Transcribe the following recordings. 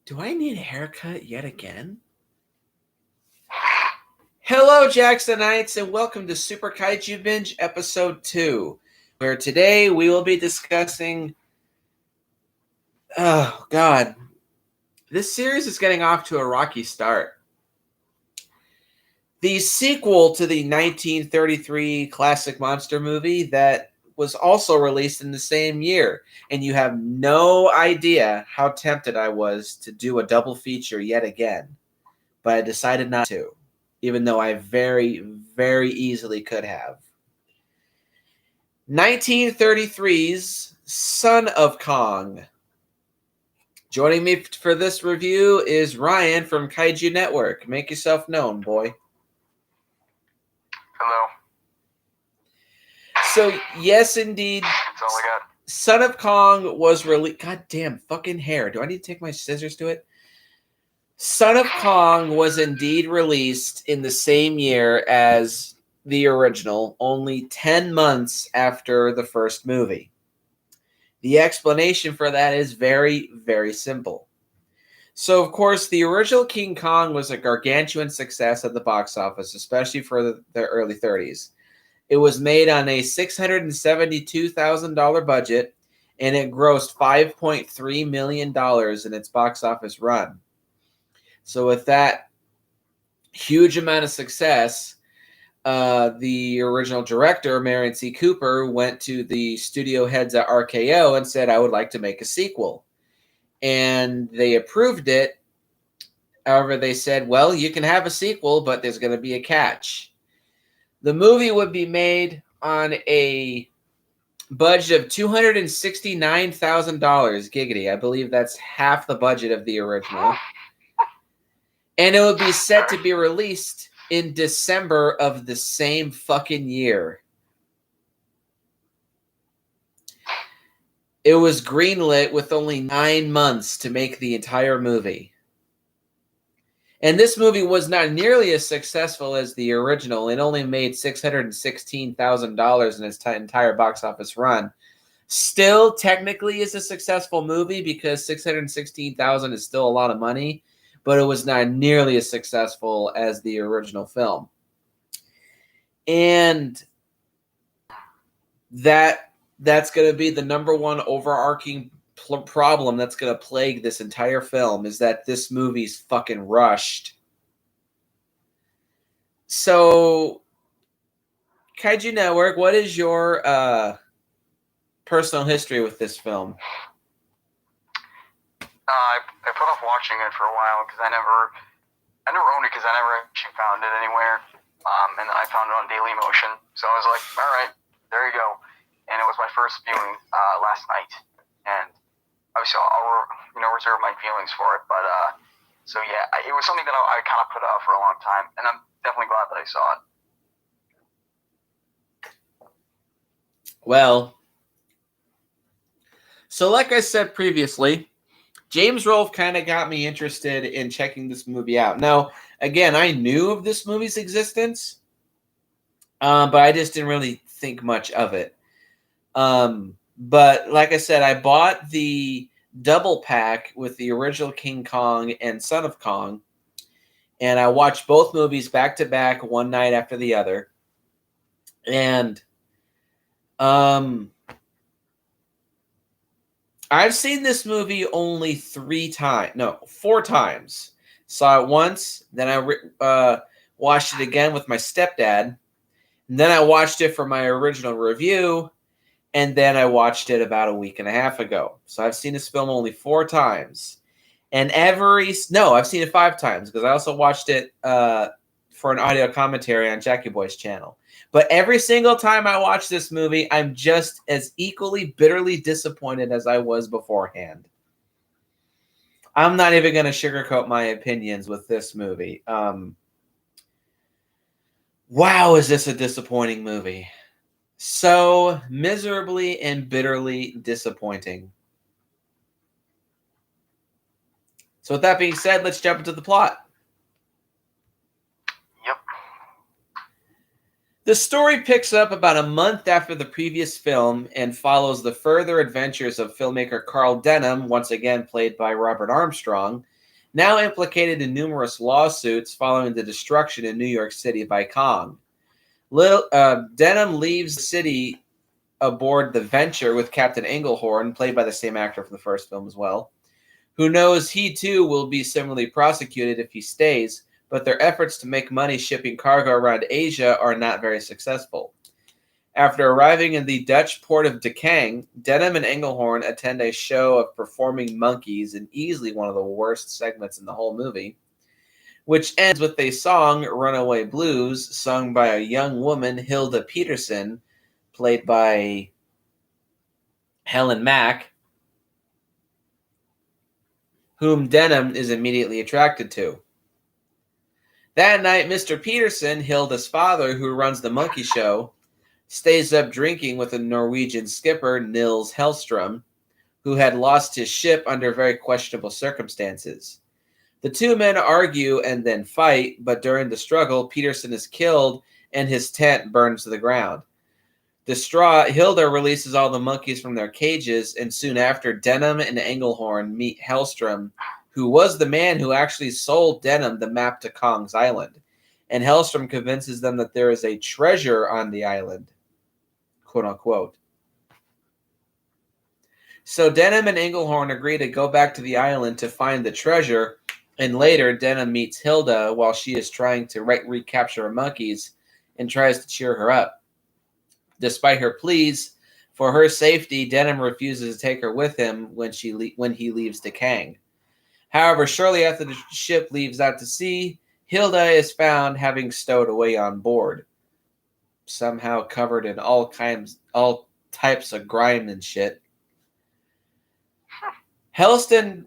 Do I need a haircut yet again? Hello, Jacksonites, and welcome to Super Kaiju Binge Episode 2, where today we will be discussing... Oh, God. This series is getting off to a rocky start. The sequel to the 1933 classic monster movie that was also released in the same year, and you have no idea how tempted I was to do a double feature yet again, but I decided not to, even though I very, very easily could have. 1933's Son of Kong. Joining me for this review is Ryan from Kaiju Network. Make yourself known, boy. Hello. So, yes, indeed, That's all I got. Son of Kong was released... Goddamn fucking hair. Do I need to take my scissors to it? Son of Kong was indeed released in the same year as the original, only 10 months after the first movie. The explanation for that is very, very simple. So, of course, the original King Kong was a gargantuan success at the box office, especially for the early 30s. It was made on a $672,000 budget, and it grossed $5.3 million in its box office run. So with that huge amount of success, the original director, Marion C. Cooper, went to the studio heads at RKO and said, I would like to make a sequel. And they approved it. However, they said, well, you can have a sequel, but there's going to be a catch. The movie would be made on a budget of $269,000, giggity. I believe that's half the budget of the original. And it would be set to be released in December of the same fucking year. It was greenlit with only 9 months to make the entire movie. And this movie was not nearly as successful as the original. It only made $616,000 in its entire box office run. Still, technically, is a successful movie because $616,000 is still a lot of money, but it was not nearly as successful as the original film. And that's going to be the number one overarching problem that's going to plague this entire film, is that this movie's fucking rushed. So, Kaiju Network, what is your personal history with this film? I put off watching it for a while because I never owned it because I never actually found it anywhere. And then I found it on Daily Motion, so I was like, all right, there you go. And it was my first viewing last night, and obviously I'll reserve my feelings for it. But so yeah, it was something that I kind of put off for a long time, and I'm definitely glad that I saw it. Well, so like I said previously, James Rolfe kind of got me interested in checking this movie out. Now, again, I knew of this movie's existence, but I just didn't really think much of it. But like I said, I bought the double pack with the original King Kong and Son of Kong, and I watched both movies back to back one night after the other. And I've seen this movie only 4 times. Saw it once, then I watched it again with my stepdad, and then I watched it for my original review, and then I watched it about a week and a half ago. So I've seen this film only 4 times. And I've seen it 5 times, because I also watched it for an audio commentary on Jackie Boy's channel. But every single time I watch this movie, I'm just as equally bitterly disappointed as I was beforehand. I'm not even going to sugarcoat my opinions with this movie. Wow, is this a disappointing movie? So miserably and bitterly disappointing. So with that being said, let's jump into the plot. Yep. The story picks up about a month after the previous film and follows the further adventures of filmmaker Carl Denham, once again played by Robert Armstrong, now implicated in numerous lawsuits following the destruction in New York City by Kong. Denham leaves the city aboard the Venture with Captain Englehorn, played by the same actor from the first film as well, who knows he too will be similarly prosecuted if he stays, but their efforts to make money shipping cargo around Asia are not very successful. After arriving in the Dutch port of Dekang, Denham and Englehorn attend a show of performing monkeys in easily one of the worst segments in the whole movie, which ends with a song, Runaway Blues, sung by a young woman, Hilda Peterson, played by Helen Mack, whom Denham is immediately attracted to. That night, Mr. Peterson, Hilda's father, who runs the monkey show, stays up drinking with a Norwegian skipper, Nils Hellstrom, who had lost his ship under very questionable circumstances. The two men argue and then fight, but during the struggle, Peterson is killed and his tent burns to the ground. Distraught, Hilda releases all the monkeys from their cages, and soon after, Denham and Englehorn meet Hellstrom, who was the man who actually sold Denham the map to Kong's island. And Hellstrom convinces them that there is a treasure on the island, quote unquote. So Denham and Englehorn agree to go back to the island to find the treasure, and later Denham meets Hilda while she is trying to recapture her monkeys and tries to cheer her up. Despite her pleas for her safety, Denham refuses to take her with him when he leaves Dekang. However, shortly after the ship leaves out to sea, Hilda is found having stowed away on board, somehow covered in all types of grime and shit. Hellstrom,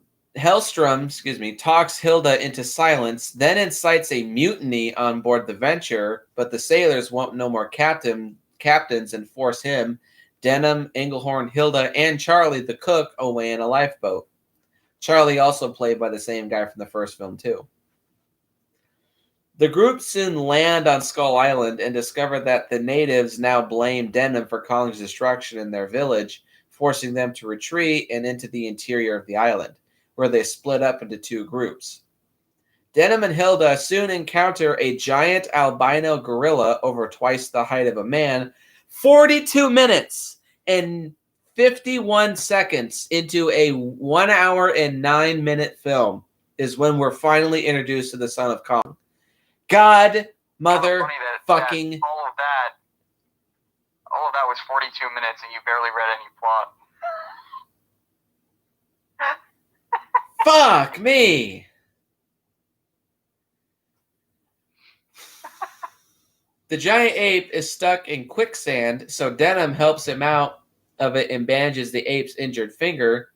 talks Hilda into silence, then incites a mutiny on board the Venture, but the sailors want no more captains and force him, Denham, Englehorn, Hilda, and Charlie the cook away in a lifeboat. Charlie also played by the same guy from the first film too. The group soon land on Skull Island and discover that the natives now blame Denham for Kong's destruction in their village, forcing them to retreat and into the interior of the island, where they split up into two groups. Denham and Hilda soon encounter a giant albino gorilla over twice the height of a man. 42 minutes and 51 seconds into a 1 hour and 9 minute film is when we're finally introduced to the son of Kong. God, mother, fucking. All of that was 42 minutes and you barely read any plot. Fuck me. The giant ape is stuck in quicksand, so Denham helps him out of it and bandages the ape's injured finger.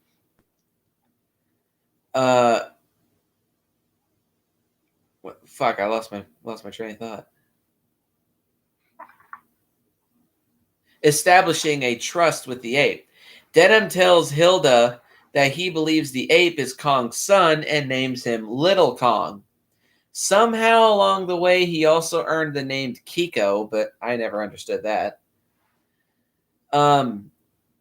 Fuck, I lost my train of thought. Establishing a trust with the ape. Denham tells Hilda that he believes the ape is Kong's son and names him Lil Kong. Somehow along the way, he also earned the name Kiko, but I never understood that.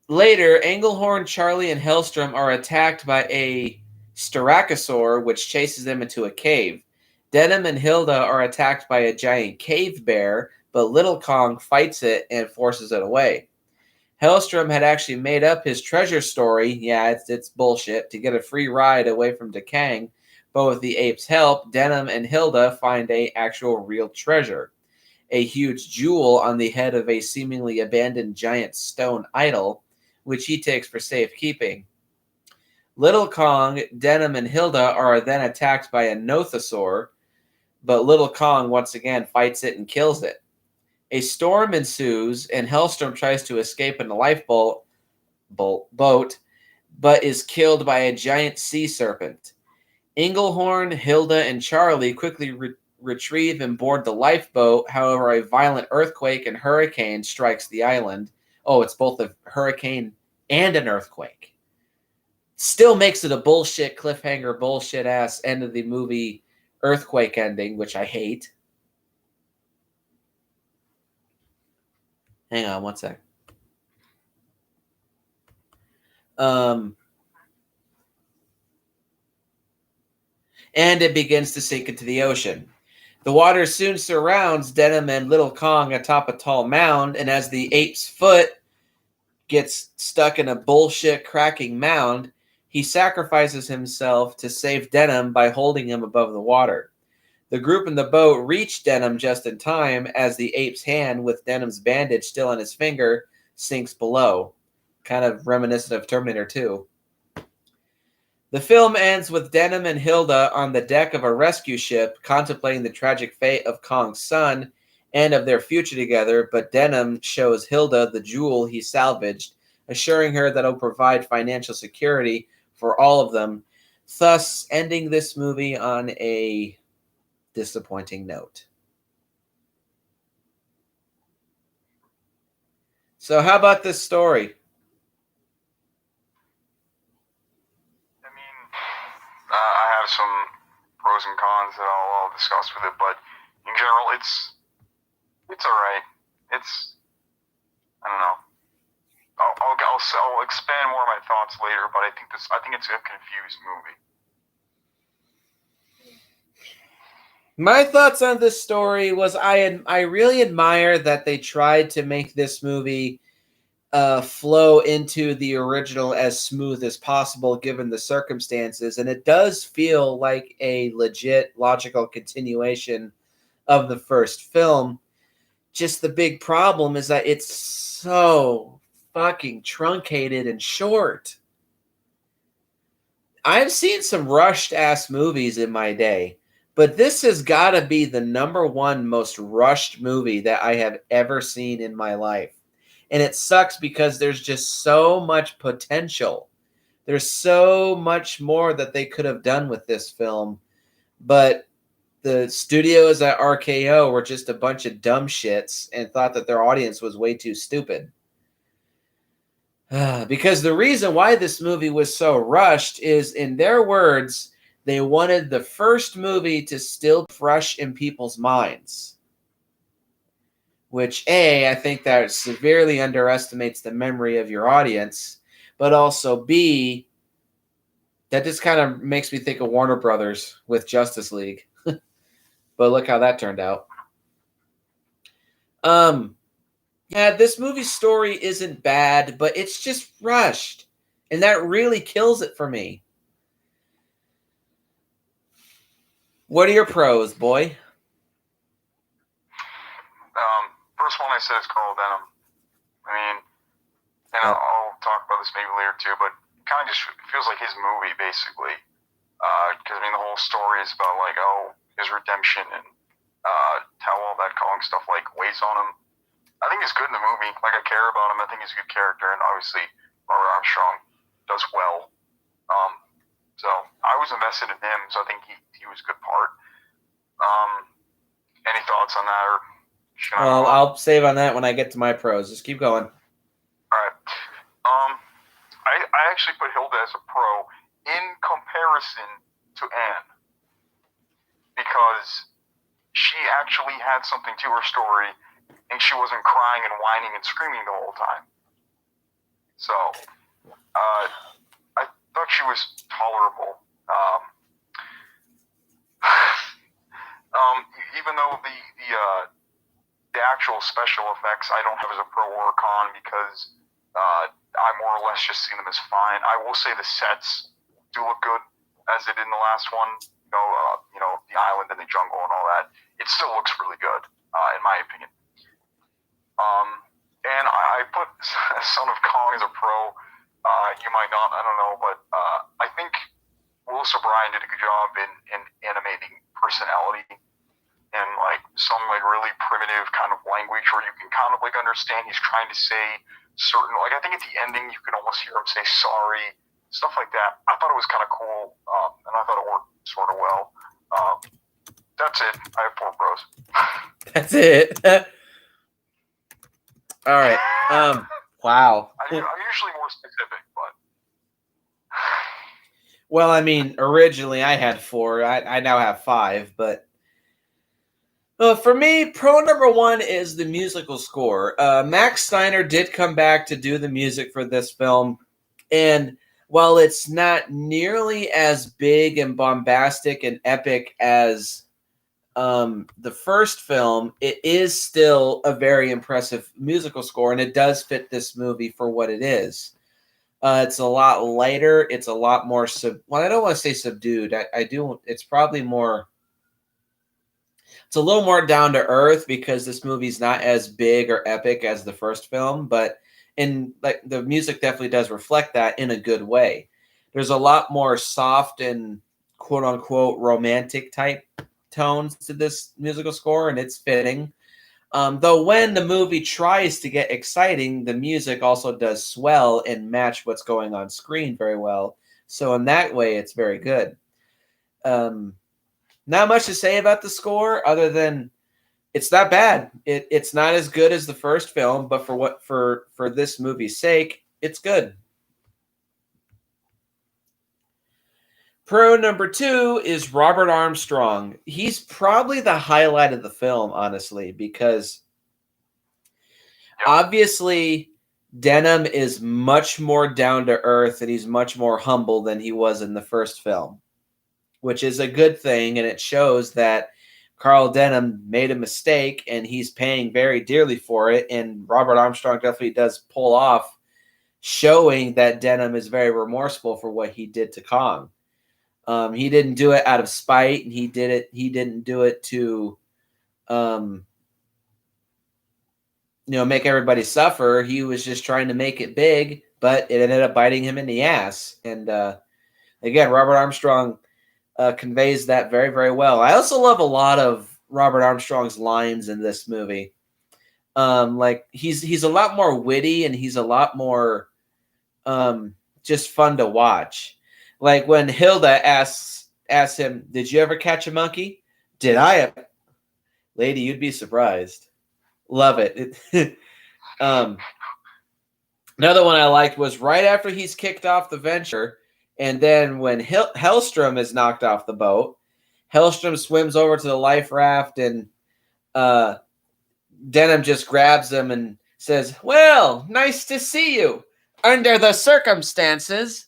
Later, Englehorn, Charlie, and Hellstrom are attacked by a Styracosaur, which chases them into a cave. Denham and Hilda are attacked by a giant cave bear, but Lil Kong fights it and forces it away. Hellstrom had actually made up his treasure story, yeah, it's bullshit, to get a free ride away from Dekang, but with the ape's help, Denham and Hilda find a actual real treasure, a huge jewel on the head of a seemingly abandoned giant stone idol, which he takes for safekeeping. Lil Kong, Denham, and Hilda are then attacked by a Nothosaur, but Lil Kong once again fights it and kills it. A storm ensues, and Hellstrom tries to escape in a lifeboat, but is killed by a giant sea serpent. Englehorn, Hilda, and Charlie quickly retrieve and board the lifeboat. However, a violent earthquake and hurricane strikes the island. Oh, it's both a hurricane and an earthquake. Still makes it a bullshit cliffhanger, bullshit ass end of the movie earthquake ending, which I hate. Hang on one sec. and it begins to sink into the ocean. The water soon surrounds Denim and Lil Kong atop a tall mound, and as the ape's foot gets stuck in a bullshit cracking mound, he sacrifices himself to save Denim by holding him above the water. The group in the boat reach Denim just in time as the ape's hand, with Denim's bandage still on his finger, sinks below. Kind of reminiscent of Terminator 2. The film ends with Denim and Hilda on the deck of a rescue ship contemplating the tragic fate of Kong's son and of their future together, but Denim shows Hilda the jewel he salvaged, assuring her that he'll provide financial security for all of them, thus ending this movie on a disappointing note. So how about this story? I have some pros and cons that I'll discuss with it, but in general, it's all right. I don't know. I'll expand more of my thoughts later, but I think it's a confused movie. My thoughts on this story was I really admire that they tried to make this movie flow into the original as smooth as possible given the circumstances, and it does feel like a legit logical continuation of the first film. Just the big problem is that it's so fucking truncated and short. I've seen some rushed ass movies in my day, but this has got to be the number one most rushed movie that I have ever seen in my life. And it sucks because there's just so much potential. There's so much more that they could have done with this film. But the studios at RKO were just a bunch of dumb shits and thought that their audience was way too stupid. Because the reason why this movie was so rushed is, in their words, they wanted the first movie to still be fresh in people's minds. Which, A, I think that severely underestimates the memory of your audience, but also, B, that just kind of makes me think of Warner Brothers with Justice League. But look how that turned out. Yeah, this movie's story isn't bad, but it's just rushed. And that really kills it for me. What are your pros, boy? First one I said is Carl Denham. I mean, and I'll talk about this maybe later too, but it kind of just feels like his movie, basically. Because, the whole story is about, his redemption and how all that Kong stuff, weighs on him. I think he's good in the movie. I care about him. I think he's a good character, and obviously Robert Armstrong does well. So I was invested in him, so I think he was a good part. Any thoughts on that? Well, I'll save on that when I get to my pros. Just keep going. All right. I actually put Hilda as a pro in comparison to Anne, because she actually had something to her story, and she wasn't crying and whining and screaming the whole time. So, I thought she was tolerable. Even though the actual special effects I don't have as a pro or a con, because I more or less just see them as fine. I will say the sets do look good, as it did in the last one. The island and the jungle and all that. It still looks really good, in my opinion. And I put Son of Kong as a pro. You might not, I don't know, but I think Willis O'Brien did a good job in animating personality and some really primitive kind of language where you can kind of understand he's trying to say certain, I think at the ending you can almost hear him say sorry, stuff like that. I thought it was kind of cool, and I thought it worked sort of well. That's it. I have 4 pros. That's it. All right. Wow. I'm usually more specific, but. Well, originally I had 4. I now have 5, but for me, pro number 1 is the musical score. Max Steiner did come back to do the music for this film, and while it's not nearly as big and bombastic and epic as the first film, it is still a very impressive musical score, and it does fit this movie for what it is. It's a lot lighter. It's a lot more I don't want to say subdued. I do. It's probably more. It's a little more down to earth because this movie's not as big or epic as the first film, but like the music definitely does reflect that in a good way. There's a lot more soft and quote unquote romantic type tones to this musical score, and it's fitting. Though when the movie tries to get exciting, the music also does swell and match what's going on screen very well. So in that way, it's very good. Not much to say about the score other than it's not bad. It's not as good as the first film, but for this movie's sake, it's good. Pro number 2 is Robert Armstrong. He's probably the highlight of the film, honestly, because obviously Denham is much more down to earth and he's much more humble than he was in the first film, which is a good thing. And it shows that Carl Denham made a mistake and he's paying very dearly for it. And Robert Armstrong definitely does pull off showing that Denham is very remorseful for what he did to Kong. He didn't do it out of spite, and he didn't do it to, make everybody suffer. He was just trying to make it big, but it ended up biting him in the ass. And again, Robert Armstrong conveys that very, very well. I also love a lot of Robert Armstrong's lines in this movie. Like he's a lot more witty, and he's a lot more just fun to watch. Like when Hilda asks him, "Did you ever catch a monkey?" "Did I?" "Lady, you'd be surprised." Love it. Another one I liked was right after he's kicked off the venture, and then when Hellstrom is knocked off the boat, Hellstrom swims over to the life raft, and Denham just grabs him and says, "Well, nice to see you. Under the circumstances."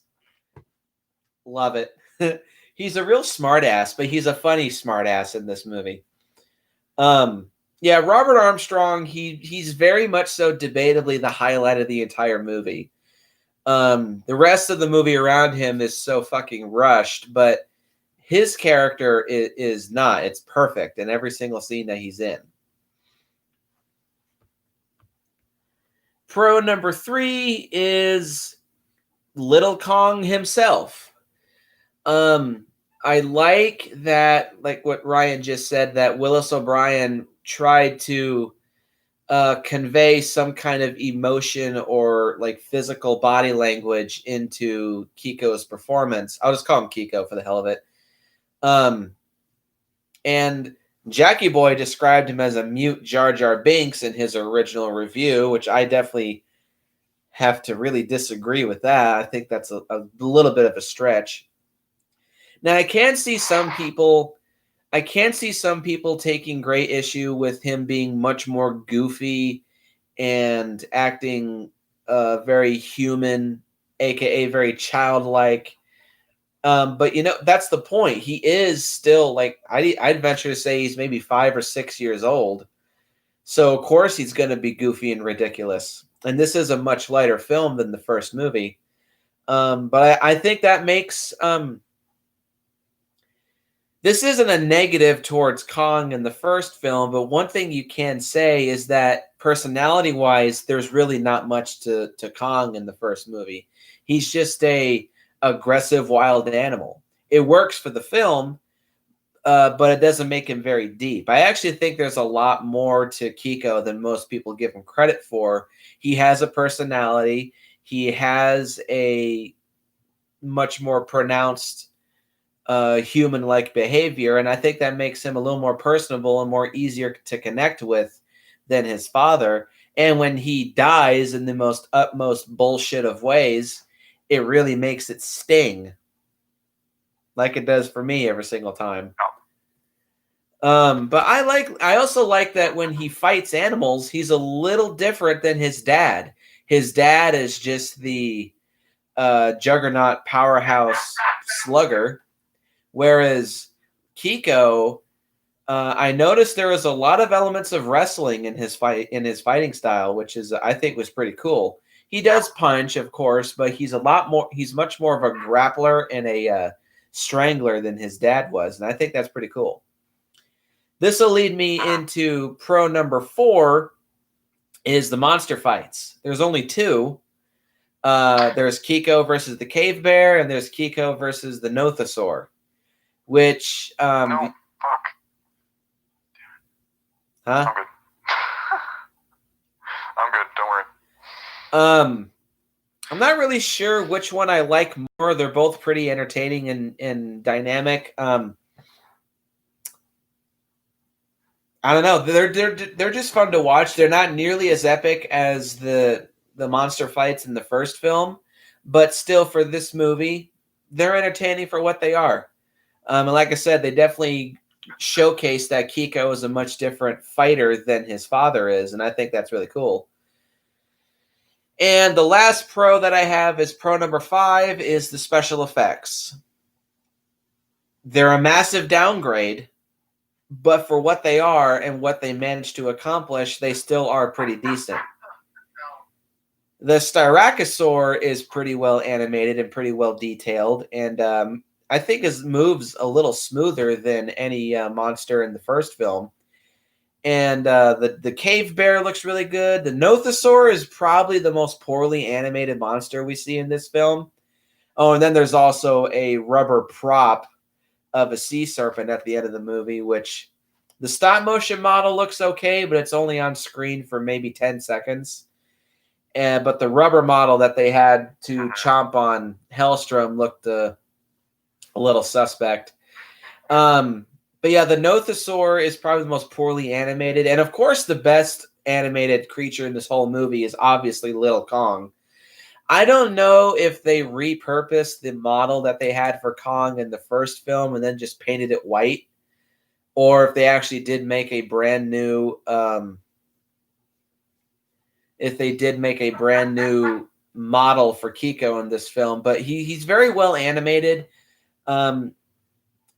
Love it. He's a real smartass, but he's a funny smartass in this movie. Yeah, Robert Armstrong, he's very much so debatably the highlight of the entire movie. The rest of the movie around him is so fucking rushed, but his character is not. It's perfect in every single scene that he's in. Pro number 3 is Lil Kong himself. I like that, like what Ryan just said, that Willis O'Brien tried to convey some kind of emotion or like physical body language into Kiko's performance. I'll just call him Kiko for the hell of it. And Jackie Boy described him as a mute Jar Jar Binks in his original review, which I definitely have to really disagree with that. I think that's a little bit of a stretch. Now, I can see some people taking great issue with him being much more goofy and acting very human, aka very childlike. But that's the point. He is still like I'd venture to say he's maybe 5 or 6 years old. So of course he's going to be goofy and ridiculous. And this is a much lighter film than the first movie. But I think that makes this isn't a negative towards Kong in the first film, but one thing you can say is that personality-wise, there's really not much to Kong in the first movie. He's just a aggressive wild animal. It works for the film, but it doesn't make him very deep. I actually think there's a lot more to Kiko than most people give him credit for. He has a personality. He has a much more pronounced human-like behavior, and I think that makes him a little more personable and more easier to connect with than his father. And when he dies in the most utmost bullshit of ways, it really makes it sting, like it does for me every single time. But I also like that when he fights animals, he's a little different than his dad. His dad is just the juggernaut powerhouse slugger, whereas Kiko, I noticed there was a lot of elements of wrestling in his fighting style, which is I think was pretty cool. He does punch, of course, but he's much more of a grappler and a strangler than his dad was, and I think that's pretty cool. This will lead me into pro number 4 is the monster fights. There's only 2. There's Kiko versus the cave bear, and there's Kiko versus the Nothosaur, which no, fuck. Huh? I'm good. I'm good. Don't worry. I'm not really sure which one I like more. They're both pretty entertaining and dynamic. I don't know. They're just fun to watch. They're not nearly as epic as the monster fights in the first film, but still for this movie, they're entertaining for what they are. And like I said, they definitely showcase that Kiko is a much different fighter than his father is, and I think that's really cool. And the last pro that I have is pro number 5 is the special effects. They're a massive downgrade, but for what they are and what they managed to accomplish, they still are pretty decent. The Styracosaur is pretty well animated and pretty well detailed, and I think his moves a little smoother than any monster in the first film. And the cave bear looks really good. The Nothosaur is probably the most poorly animated monster we see in this film. Oh, and then there's also a rubber prop of a sea serpent at the end of the movie, which the stop motion model looks okay, but it's only on screen for maybe 10 seconds. But the rubber model that they had to chomp on Hellstrom looked a little suspect. But yeah, the Nothosaur is probably the most poorly animated. And of course, the best animated creature in this whole movie is obviously Lil Kong. I don't know if they repurposed the model that they had for Kong in the first film and then just painted it white, or if they actually did make a brand new model for Kiko in this film. But he's very well animated.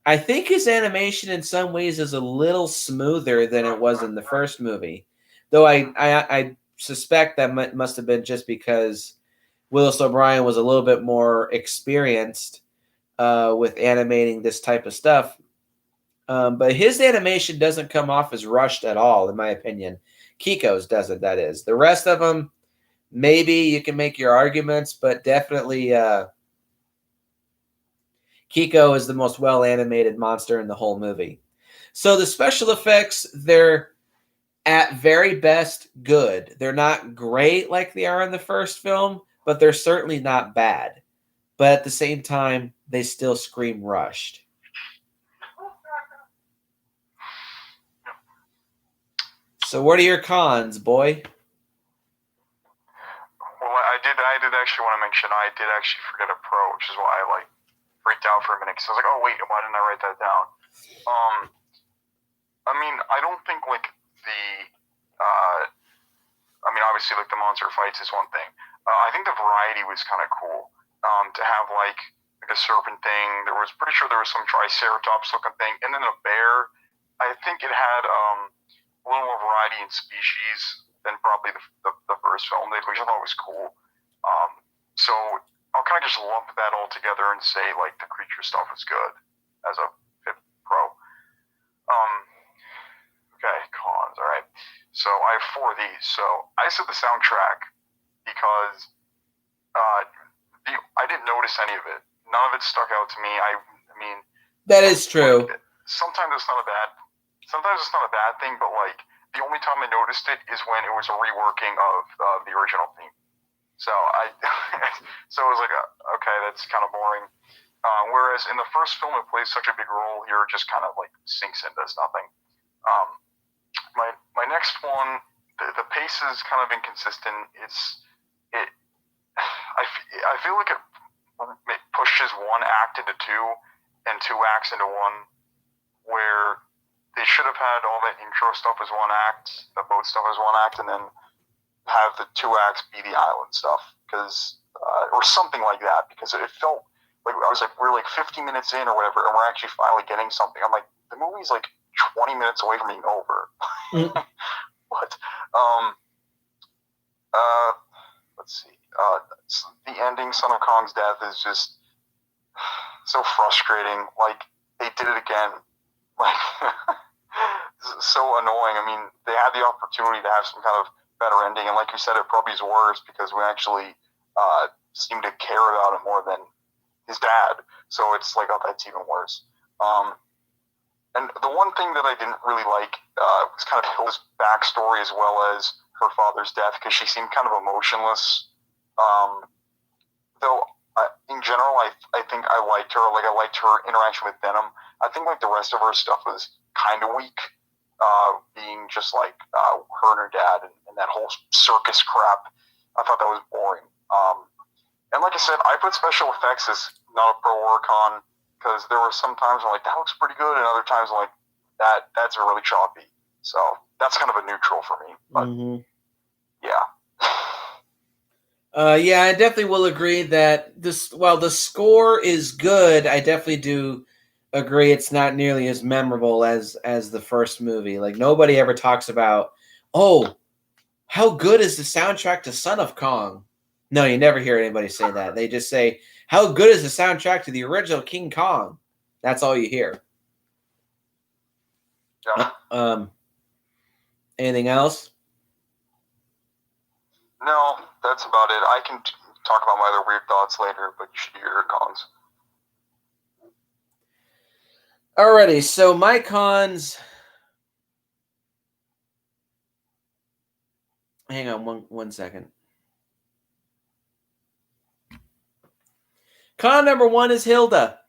I think his animation in some ways is a little smoother than it was in the first movie, though I suspect that must have been just because Willis O'Brien was a little bit more experienced with animating this type of stuff. But his animation doesn't come off as rushed at all, in my opinion. Kiko's doesn't, that is. The rest of them, maybe you can make your arguments, but definitely Kiko is the most well-animated monster in the whole movie. So the special effects, they're at very best good. They're not great like they are in the first film, but they're certainly not bad. But at the same time, they still scream rushed. So what are your cons, boy? Well, I did actually want to mention I did actually forget a pro, which is why I freaked out for a minute because I was like, oh wait, why didn't I write that down? I mean, I don't think obviously the monster fights is one thing. I think the variety was kind of cool. To have like a serpent thing, pretty sure there was some triceratops looking thing, and then a bear. I think it had a little more variety in species than probably the first film did, which I thought was cool. So I'll kind of just lump that all together and say like the creature stuff was good as a fifth pro. Okay, cons. All right. So I have 4 of these. So I said the soundtrack because I didn't notice any of it. None of it stuck out to me. I mean, that is true. Sometimes it's not a bad thing, but like the only time I noticed it is when it was a reworking of the original theme. So so it was like, okay, that's kind of boring. Whereas in the first film, it plays such a big role. Here, it just kind of like sinks in, does nothing. My next one, the pace is kind of inconsistent. I feel like it pushes one act into 2 and 2 acts into 1, where they should have had all that intro stuff as 1 act, the boat stuff as 1 act, and then have the 2 acts be the island stuff. Because or something like that, because it felt like we're like 50 minutes in or whatever, and we're actually finally getting something. I'm like, the movie's like 20 minutes away from being over. But let's see. The ending, Son of Kong's death, is just so frustrating. Like, they did it again. Like, so annoying. I mean, they had the opportunity to have some kind of better ending, and like you said, it probably is worse because we actually seem to care about it more than his dad. So it's like, oh, that's even worse. And the one thing that I didn't really like was kind of Hilda's backstory as well as her father's death, because she seemed kind of emotionless. Though in general, I think I liked her. Like, I liked her interaction with Venom. I think like the rest of her stuff was kind of weak, being just like her and her dad and that whole circus crap. I thought that was boring. And like I said, I put special effects as not a pro work on, because there were some times I'm like, that looks pretty good, and other times I'm like, that's really choppy. So that's kind of a neutral for me. But yeah. Yeah, I definitely will agree that while the score is good, I definitely do agree it's not nearly as memorable as the first movie. Like, nobody ever talks about, oh, how good is the soundtrack to Son of Kong? No, you never hear anybody say that. They just say, how good is the soundtrack to the original King Kong? That's all you hear. Yeah. Anything else? No, that's about it. I can talk about my other weird thoughts later, but you should hear your cons. Alrighty, so my cons. Hang on one second. Con number 1 is Hilda.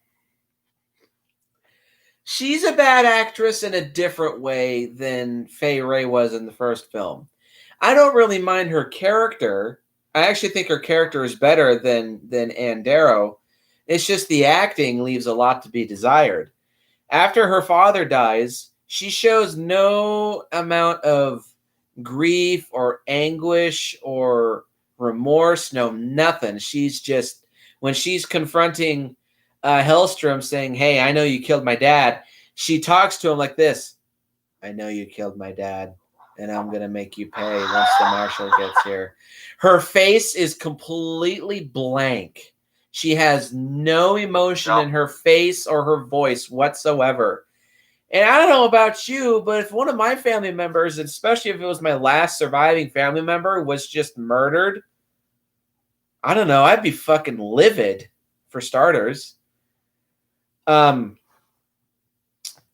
She's a bad actress in a different way than Fay Wray was in the first film. I don't really mind her character. I actually think her character is better than Ann Darrow. It's just the acting leaves a lot to be desired. After her father dies, she shows no amount of grief or anguish or remorse, no nothing. She's just, when she's confronting Hellstrom saying, hey, I know you killed my dad, she talks to him like this: I know you killed my dad, and I'm going to make you pay once the marshal gets here. Her face is completely blank. She has no emotion in her face or her voice whatsoever. And I don't know about you, but if one of my family members, especially if it was my last surviving family member, was just murdered, I don't know, I'd be fucking livid, for starters. And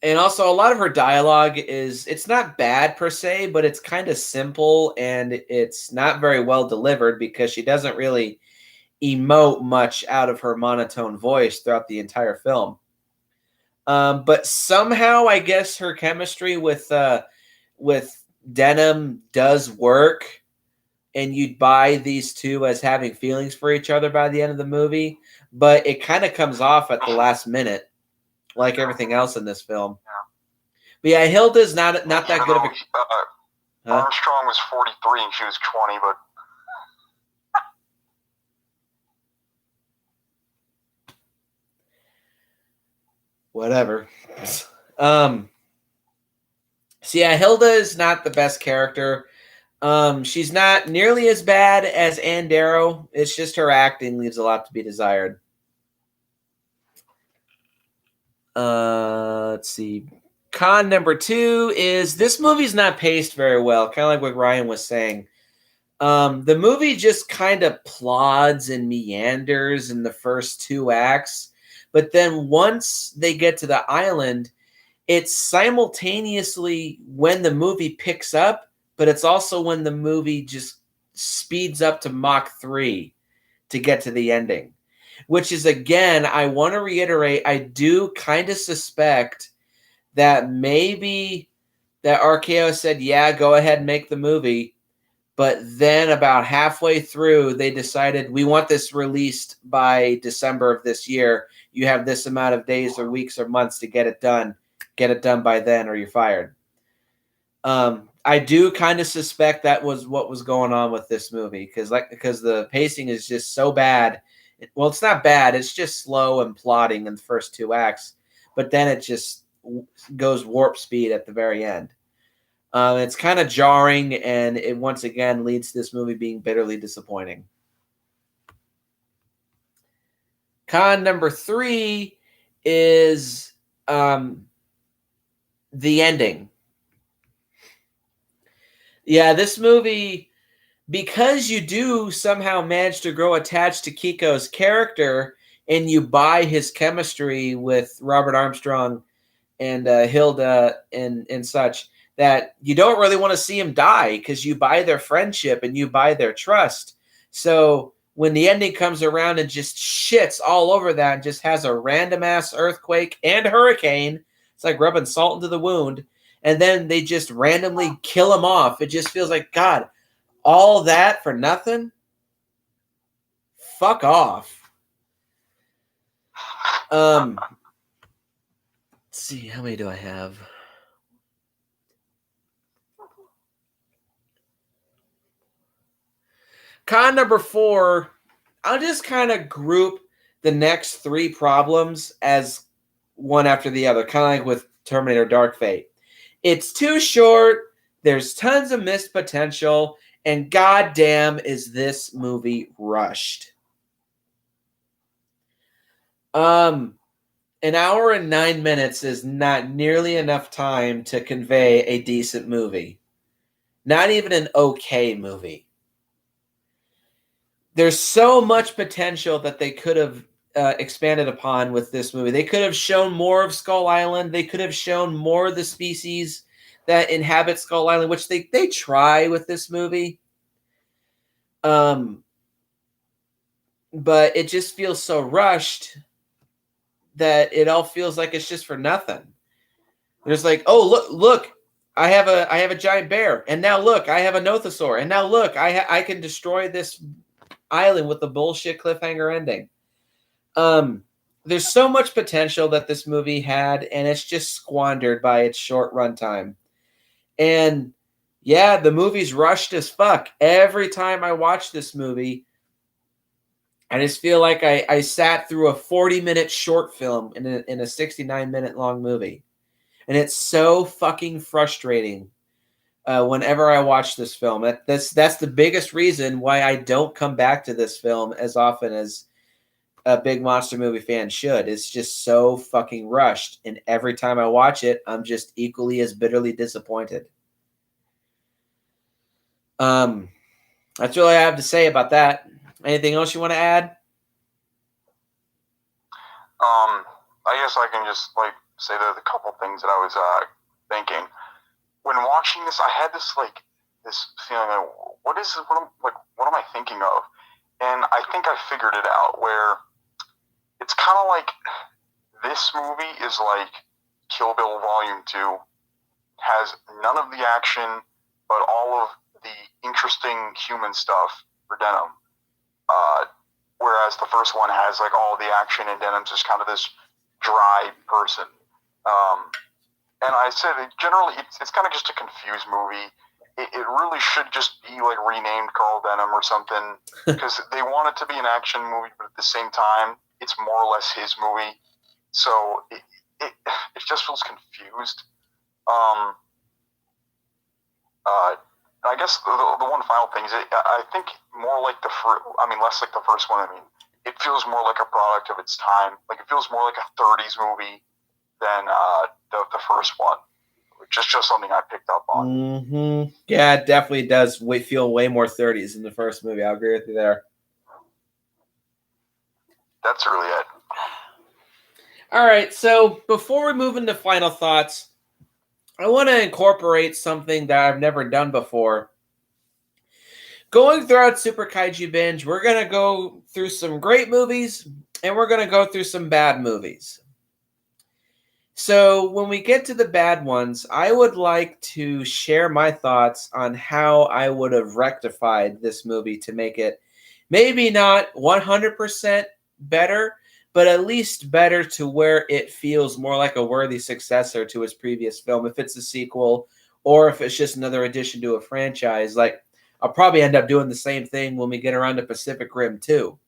also, a lot of her dialogue it's not bad per se, but it's kind of simple, and it's not very well delivered because she doesn't really emote much out of her monotone voice throughout the entire film. But somehow, I guess her chemistry with Denham does work, and you'd buy these two as having feelings for each other by the end of the movie. But it kind of comes off at the last minute, like everything else in this film. But yeah, Hilda's not that good of a. Armstrong was 43 and she was 20, but. Whatever. So yeah, Hilda is not the best character. She's not nearly as bad as Ann Darrow. It's just her acting leaves a lot to be desired. Let's see. Con number 2 is this movie's not paced very well, kind of like what Ryan was saying. The movie just kind of plods and meanders in the first 2 acts, but then once they get to the island, it's simultaneously when the movie picks up, but it's also when the movie just speeds up to Mach 3 to get to the ending. Which is, again, I want to reiterate, I do kind of suspect that maybe that RKO said, yeah, go ahead and make the movie. But then about halfway through, they decided, we want this released by December of this year. You have this amount of days or weeks or months to get it done. Get it done by then or you're fired. I do kind of suspect that was what was going on with this movie because the pacing is just so bad. Well, it's not bad. It's just slow and plodding in the first 2 acts, but then it just goes warp speed at the very end. It's kind of jarring, and it once again leads to this movie being bitterly disappointing. Con number 3 is the ending. Yeah, this movie, because you do somehow manage to grow attached to Kiko's character and you buy his chemistry with Robert Armstrong and Hilda and such, that you don't really want to see him die because you buy their friendship and you buy their trust. So when the ending comes around and just shits all over that and just has a random ass earthquake and hurricane, it's like rubbing salt into the wound. And then they just randomly kill him off. It just feels like, God, all that for nothing? Fuck off. Let's see, how many do I have? Con number 4, I'll just kind of group the next 3 problems as one after the other, kind of like with Terminator Dark Fate. It's too short, there's tons of missed potential, and goddamn is this movie rushed. An hour and 9 minutes is not nearly enough time to convey a decent movie. Not even an okay movie. There's so much potential that they could have expanded upon with this movie. They could have shown more of Skull Island. They could have shown more of the species that inhabit Skull Island, which they try with this movie. But it just feels so rushed that it all feels like it's just for nothing. There's like, oh, look, I have a giant bear, and now look, I have a nothosaur, and now look, I can destroy this island with the bullshit cliffhanger ending. There's so much potential that this movie had, and it's just squandered by its short runtime. And yeah, the movie's rushed as fuck. Every time I watch this movie, I just feel like I sat through a 40-minute short film in a 69-minute long movie. And it's so fucking frustrating whenever I watch this film. That's the biggest reason why I don't come back to this film as often as a big monster movie fan should. It's just so fucking rushed. And every time I watch it, I'm just equally as bitterly disappointed. That's all I have to say about that. Anything else you want to add? I guess I can just say the couple things that I was thinking when watching this. I had this feeling of what am I thinking of? And I think I figured it out. Where it's kind of like this movie is like Kill Bill Volume 2, has none of the action, but all of the interesting human stuff for Denim. Whereas the first one has all the action, and Denim's just kind of this dry person. And I said generally it's kind of just a confused movie. It really should just be renamed Carl Denham or something, because they want it to be an action movie, but at the same time it's more or less his movie. So it just feels confused. I guess the one final thing is I think more like less like the first one. I mean, it feels more like a product of its time. It feels more like a 30s movie than the first one. Just something I picked up on. Mm-hmm. Yeah, it definitely does feel way more 30s than the first movie. I'll agree with you there. That's really it. All right, so before we move into final thoughts, I want to incorporate something that I've never done before. Going throughout Super Kaiju Binge, we're going to go through some great movies, and we're going to go through some bad movies. So when we get to the bad ones, I would like to share my thoughts on how I would have rectified this movie to make it maybe not 100% better, but at least better to where it feels more like a worthy successor to his previous film, if it's a sequel or if it's just another addition to a franchise. Like, I'll probably end up doing the same thing when we get around to Pacific Rim 2.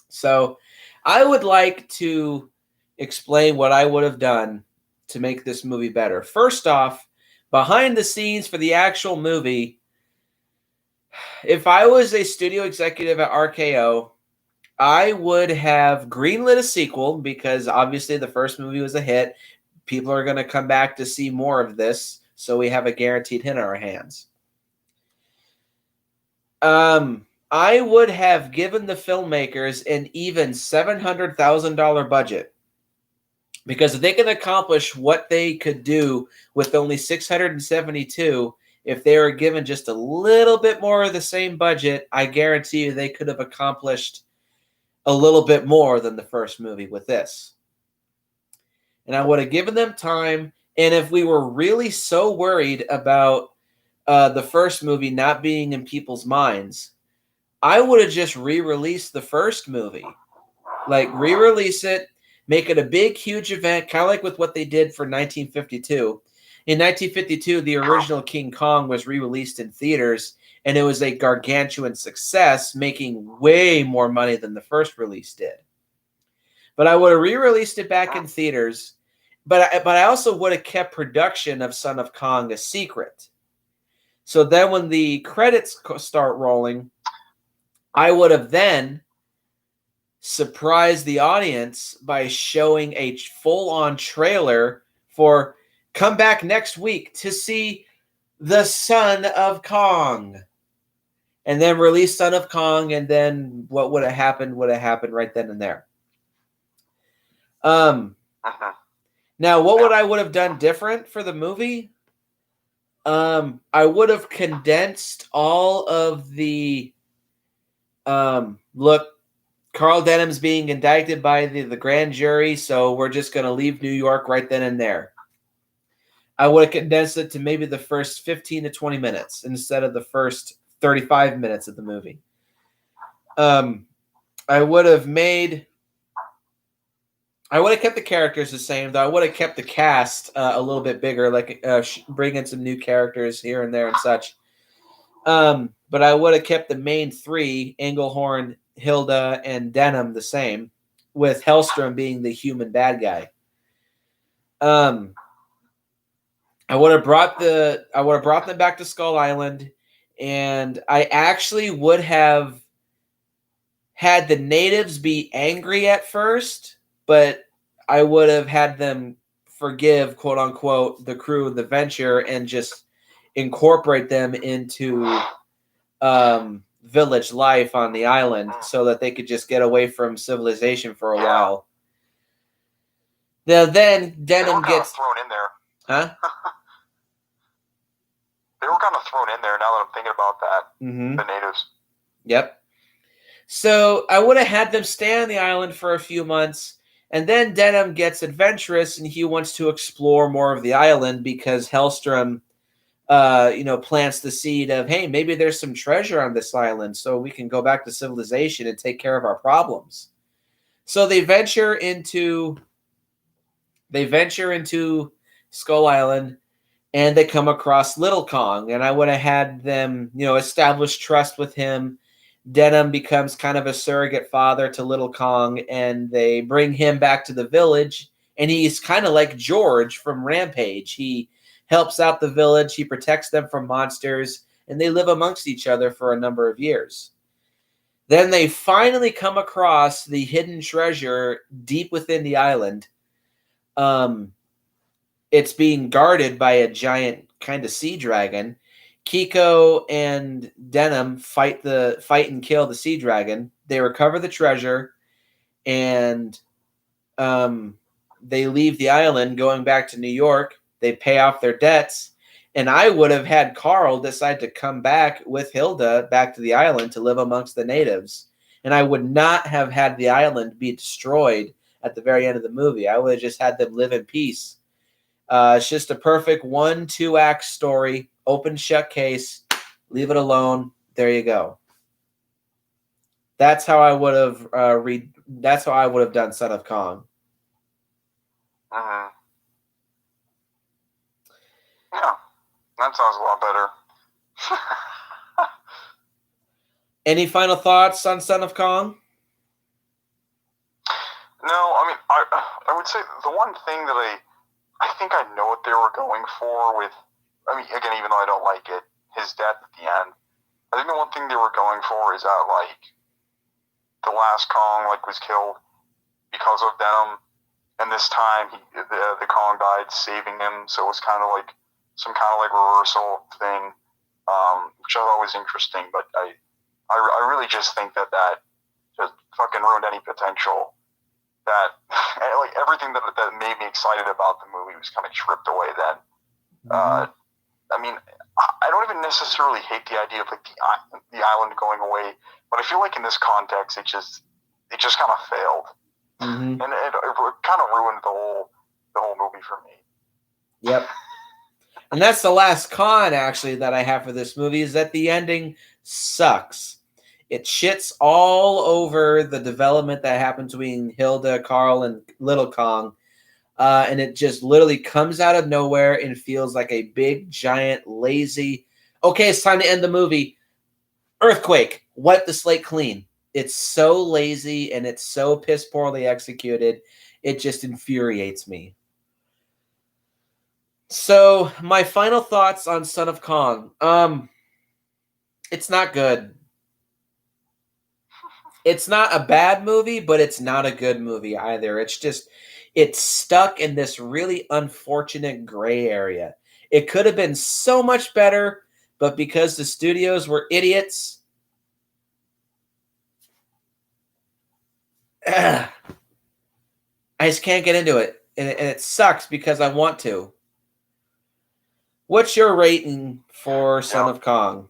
So I would like to explain what I would have done to make this movie better. First off, behind the scenes for the actual movie, if I was a studio executive at RKO, I would have greenlit a sequel because obviously the first movie was a hit. People are going to come back to see more of this, so we have a guaranteed hit on our hands. I would have given the filmmakers an even $700,000 budget, because if they can accomplish what they could do with only 672, if they were given just a little bit more of the same budget, I guarantee you they could have accomplished a little bit more than the first movie with this. And I would have given them time. And if we were really so worried about the first movie not being in people's minds, I would have just re-released the first movie. Like, re-release it, make it a big, huge event, kind of like with what they did for 1952. In 1952, the original King Kong was re-released in theaters, and it was a gargantuan success, making way more money than the first release did. But I would have re-released it back in theaters, but I also would have kept production of Son of Kong a secret. So then when the credits start rolling, I would have then surprised the audience by showing a full-on trailer for come back next week to see the Son of Kong. And then release Son of Kong, and then what would have happened right then and there. Now, what would I would have done different for the movie? I would have condensed all of the look, Carl Denham's being indicted by the grand jury, so we're just going to leave New York right then and there. I would have condensed it to maybe the first 15 to 20 minutes instead of the first 35 minutes of the movie. I would have kept the characters the same, though I would have kept the cast a little bit bigger, like bring in some new characters here and there and such. But I would have kept the main three, Englehorn, Hilda, and Denham, the same, with Hellstrom being the human bad guy. I would have brought them back to Skull Island, and I actually would have had the natives be angry at first, but I would have had them forgive, quote unquote, the crew of the Venture and just incorporate them into village life on the island so that they could just get away from civilization for a while. Now then Denham gets thrown in there. Huh? They were kind of thrown in there now that I'm thinking about that. Mm-hmm. The natives. Yep. So I would have had them stay on the island for a few months, and then Denham gets adventurous and he wants to explore more of the island because Hellstrom plants the seed of, hey, maybe there's some treasure on this island so we can go back to civilization and take care of our problems. So they venture into Skull Island, and they come across Lil Kong, and I would have had them, establish trust with him. Denham becomes kind of a surrogate father to Lil Kong, and they bring him back to the village, and he's kind of like George from Rampage. He helps out the village, he protects them from monsters, and they live amongst each other for a number of years. Then they finally come across the hidden treasure deep within the island. It's being guarded by a giant kind of sea dragon. Kiko and Denham fight and kill the sea dragon. They recover the treasure, and they leave the island, going back to New York. They pay off their debts, and I would have had Carl decide to come back with Hilda back to the island to live amongst the natives. And I would not have had the island be destroyed at the very end of the movie. I would have just had them live in peace. It's just a perfect 1-2 act story, open shut case, leave it alone. There you go. That's how I would have That's how I would have done Son of Kong. Yeah. That sounds a lot better. Any final thoughts on Son of Kong? No, I mean, I would say the one thing that I think I know what they were going for with, I mean, again, even though I don't like it, his death at the end. I think the one thing they were going for is that, like, the last Kong, like, was killed because of Venom, and this time the Kong died saving him, so it was kind of like some kind of, like, reversal thing, which I thought was interesting, but I really just think that just fucking ruined any potential. That, like, everything that made me excited about the movie was kind of stripped away then. I mean, I don't even necessarily hate the idea of, like, the island going away, but I feel like in this context, it just kind of failed, and it kind of ruined the whole movie for me. Yep. And that's the last con, actually, that I have for this movie, is that the ending sucks. It shits all over the development that happened between Hilda, Carl, and Lil Kong. And it just literally comes out of nowhere and feels like a big, giant, lazy, okay, it's time to end the movie. Earthquake, wipe the slate clean. It's so lazy and it's so piss poorly executed. It just infuriates me. So, my final thoughts on Son of Kong. It's not good. It's not a bad movie, but it's not a good movie either. It's stuck in this really unfortunate gray area. It could have been so much better, but because the studios were idiots, I just can't get into it. And it sucks because I want to. What's your rating for Son of Kong?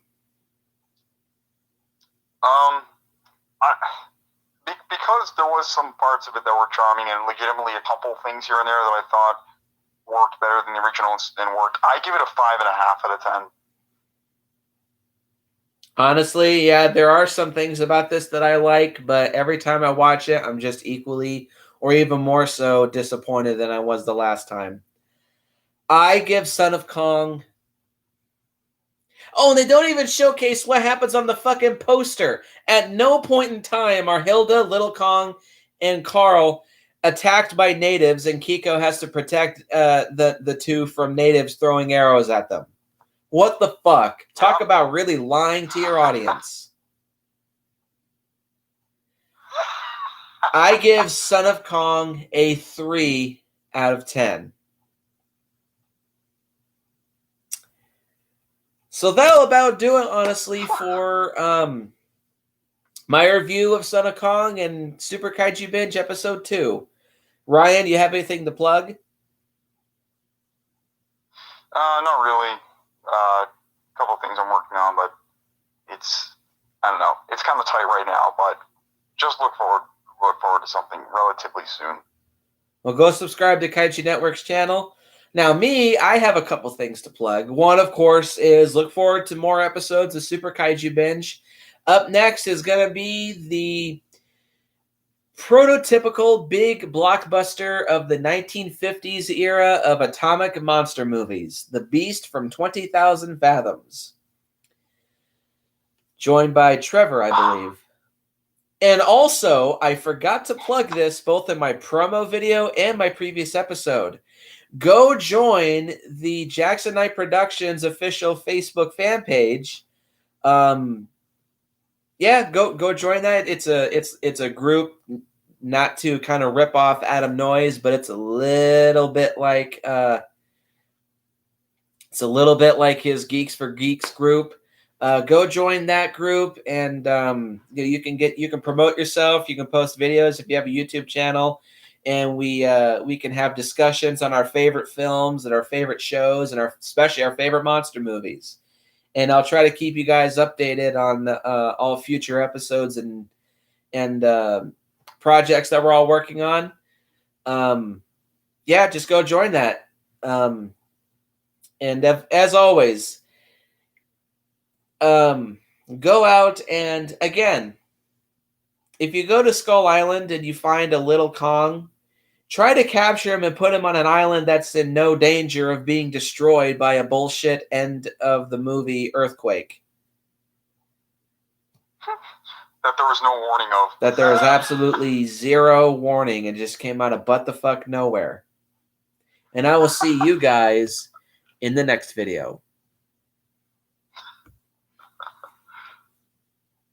Because there was some parts of it that were charming and legitimately a couple things here and there that I thought worked better than the original and worked, I give it a 5.5 out of 10. Honestly, yeah, there are some things about this that I like, but every time I watch it, I'm just equally or even more so disappointed than I was the last time. I give Son of Kong... Oh, and they don't even showcase what happens on the fucking poster. At no point in time are Hilda, Lil Kong, and Carl attacked by natives, and Kiko has to protect the two from natives throwing arrows at them. What the fuck? Talk about really lying to your audience. I give Son of Kong a 3 out of 10. So that'll about do it, honestly, for my review of Son of Kong and Super Kaiju Binge Episode 2. Ryan, you have anything to plug? Not really. A couple of things I'm working on, but it's, I don't know, it's kind of tight right now, but just look forward to something relatively soon. Well, go subscribe to Kaiju Network's channel. Now, I have a couple things to plug. One, of course, is look forward to more episodes of Super Kaiju Binge. Up next is going to be the prototypical big blockbuster of the 1950s era of atomic monster movies, The Beast from 20,000 Fathoms. Joined by Trevor, I believe. And also, I forgot to plug this both in my promo video and my previous episode. Go join the Jackson Knight Productions official Facebook fan page. Yeah, go join that. It's a group, not to kind of rip off Adam Noyes, but it's a little bit like his Geeks for Geeks group. Go join that group, and you can promote yourself. You can post videos if you have a YouTube channel, and we can have discussions on our favorite films and our favorite shows and especially our favorite monster movies. And I'll try to keep you guys updated on all future episodes and projects that we're all working on. Yeah, just go join that. And as always, go out and, again, if you go to Skull Island and you find a Lil Kong Try to capture him and put him on an island that's in no danger of being destroyed by a bullshit end of the movie earthquake. That there was no warning of. That there was absolutely zero warning and just came out of butt the fuck nowhere. And I will see you guys in the next video.